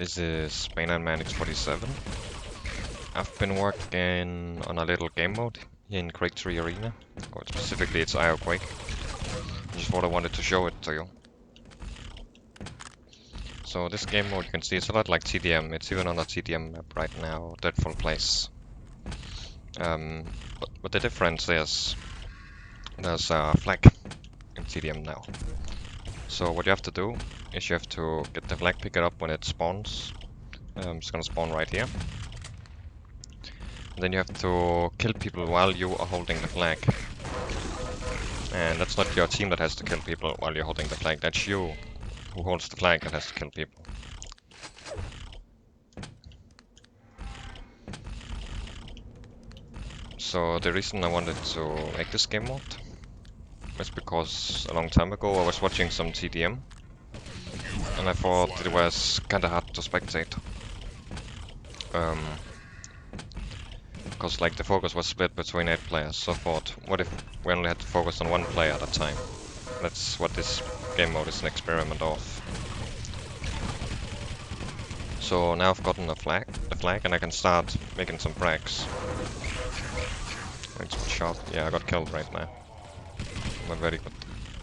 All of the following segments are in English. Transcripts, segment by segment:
This is Man 47. I've been working on a little game mode in Quake 3 Arena, or specifically it's IO Quake. Just thought I wanted to show it to you. So this game mode, you can see it's a lot like TDM. It's even on a TDM map right now, Deadfall Place. But the difference is there's a flag in TDM now. So what you have to do is you have to get the flag, pick it up when it spawns. It's gonna spawn right here. And then you have to kill people while you are holding the flag. And that's not your team that has to kill people while you're holding the flag. That's you who holds the flag that has to kill people. So the reason I wanted to make this game mode was because a long time ago I was watching some TDM and I thought it was kinda hard to spectate. Because like the focus was split between 8 players, so I thought, what if we only had to focus on one player at a time? That's what this game mode is an experiment of. So now I've gotten a flag, and I can start making some frags. Thanks for the shot. Yeah, I got killed right now. Not very good.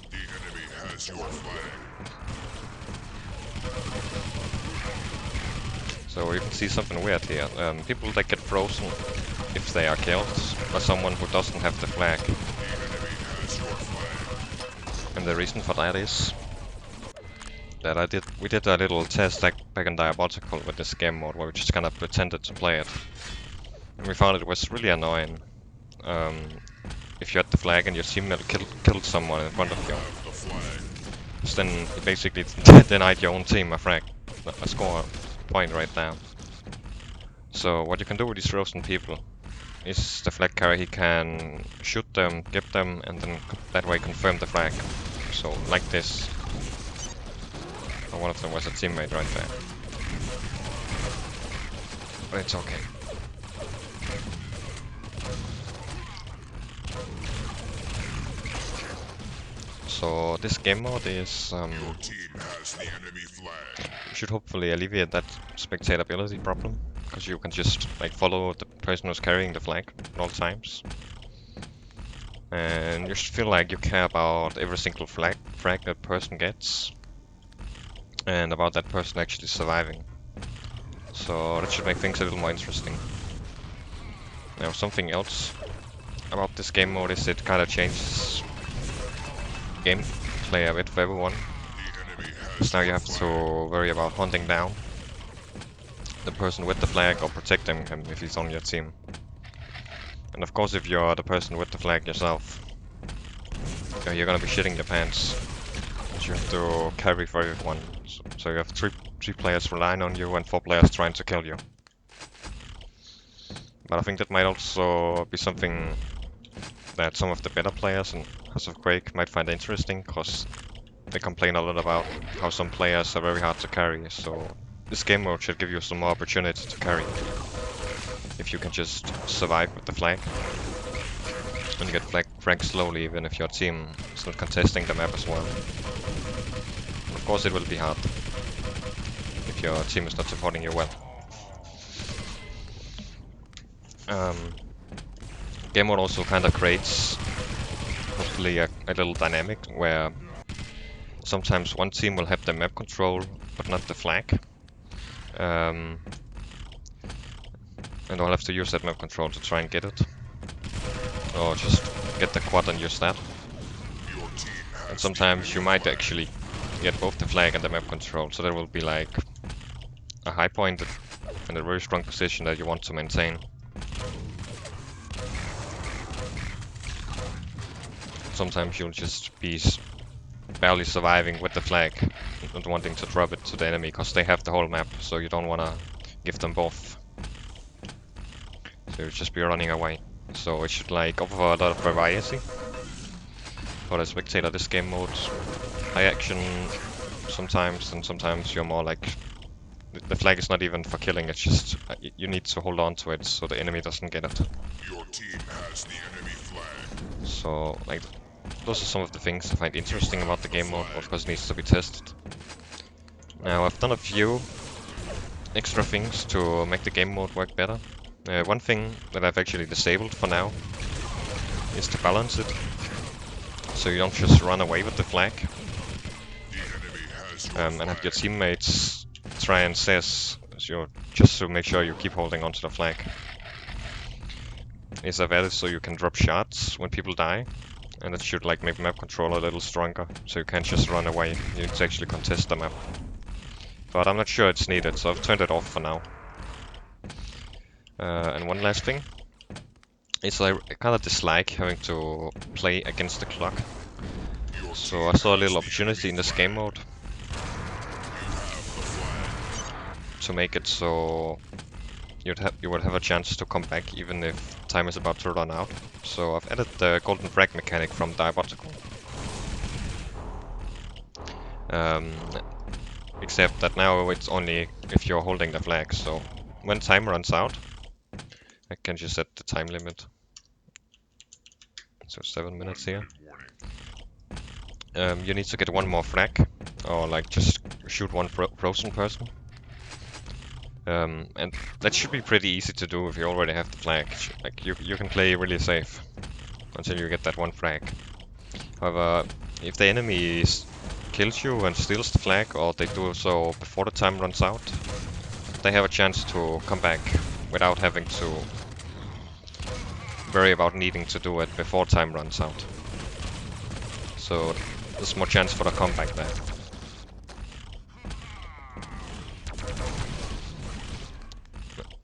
The enemy has your flag. So you can see something weird here. People that get frozen if they are killed by someone who doesn't have the flag. The enemy has your flag. And the reason for that is that we did a little test back in Diabotical with this game mode where we just kind of pretended to play it. And we found it was really annoying. If you had the flag and your teammate killed someone in front of you, then it basically denied your own team a score point right now. So what you can do with these frozen people is the flag carrier, he can shoot them, get them, and then that way confirm the flag. So like this. Oh, one of them was a teammate right there. But it's okay. So this game mode is Your team has the enemy flag. should hopefully alleviate that spectatability problem, because you can just like follow the person who's carrying the flag at all times. And you should feel like you care about every single frag that person gets, and about that person actually surviving. So that should make things a little more interesting. Now something else about this game mode is it kind of changes gameplay a bit for everyone. Because now you have to worry about hunting down the person with the flag or protecting him if he's on your team. And of course, if you're the person with the flag yourself, you're gonna be shitting your pants. You have to carry for everyone. So you have three players relying on you and 4 players trying to kill you. But I think that might also be something that some of the better players in House of Quake might find interesting, because they complain a lot about how some players are very hard to carry. So this game mode should give you some more opportunity to carry, if you can just survive with the flag. And you get fragged slowly, even if your team is not contesting the map as well. And of course it will be hard if your team is not supporting you well. Game mode also kind of creates, hopefully, a little dynamic where sometimes one team will have the map control but not the flag. And I'll have to use that map control to try and get it. Or just get the quad and use that. And sometimes you might actually get both the flag and the map control, so there will be like a high point and a very strong position that you want to maintain. Sometimes you'll just be barely surviving with the flag, not wanting to drop it to the enemy because they have the whole map, so you don't want to give them both. So you'll just be running away. So it should like offer a lot of variety for the spectator. This game mode, high action sometimes, and sometimes you're more like the flag is not even for killing. It's just you need to hold on to it so the enemy doesn't get it. Your team has the enemy flag. So like those are some of the things I find interesting about the game mode. Of course, it needs to be tested. Now I've done a few extra things to make the game mode work better. One thing that I've actually disabled for now is to balance it, so you don't just run away with the flag The enemy has your and have your flag. teammates try and seize, so just to make sure you keep holding onto the flag. Is I've added so you can drop shots when people die, and it should like make map control a little stronger, so you can't just run away, you need to actually contest the map. But I'm not sure it's needed, so I've turned it off for now. And one last thing is I kind of dislike having to play against the clock. Your So team I saw a has little the opportunity in enemy this game flag. mode You have the flag. to make it so you would have a chance to come back even if time is about to run out. So I've added the golden frag mechanic from Diabotical. Um, except that now it's only if you're holding the flag, so when time runs out, I can just set the time limit. So 7 minutes here. You need to get one more frag, or like just shoot one frozen person. And that should be pretty easy to do if you already have the flag. Like you can play really safe until you get that one frag. However, if the enemy kills you and steals the flag, or they do so before the time runs out, they have a chance to come back without having to worry about needing to do it before time runs out. So there's more chance for the comeback there.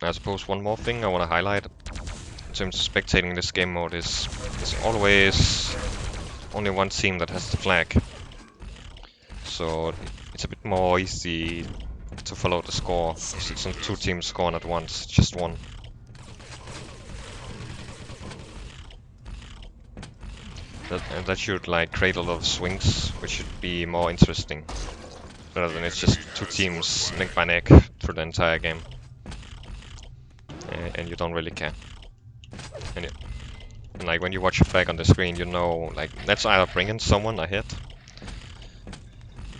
I suppose one more thing I want to highlight in terms of spectating this game mode is there's always only one team that has the flag. So it's a bit more easy to follow the score. It's not two teams scoring at once, just one. That should like create a lot of swings, which should be more interesting, rather than it's just two teams neck by neck through the entire game, and you don't really care. And, and like when you watch a flag on the screen, you know like that's either bringing someone ahead,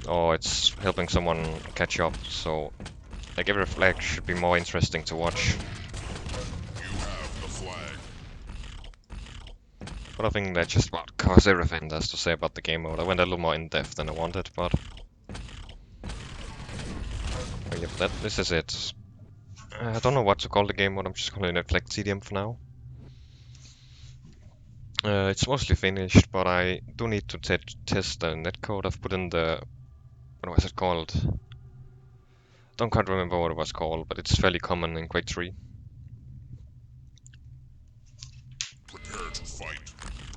or it's helping someone catch up. So like every flag should be more interesting to watch. You have the flag. But I think that just about covers everything there's to say about the game mode. I went a little more in depth than I wanted, but yeah, this is it. I don't know what to call the game mode. I'm just calling it flagtdm for now. It's mostly finished, but I do need to test the netcode. I've put in the what was it called? Don't quite remember what it was called, but it's fairly common in Quake 3. Prepare to fight.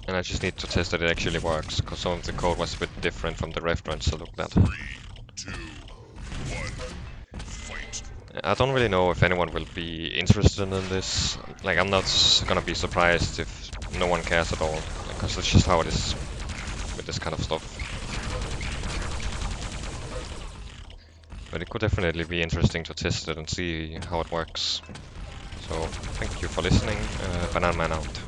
And I just need to test that it actually works, because some of the code was a bit different from the reference I looked at. 3, 2, 1, fight. I don't really know if anyone will be interested in this. Like, I'm not gonna be surprised if no one cares at all, because that's just how it is with this kind of stuff. But it could definitely be interesting to test it and see how it works. So, thank you for listening. Banana Man out.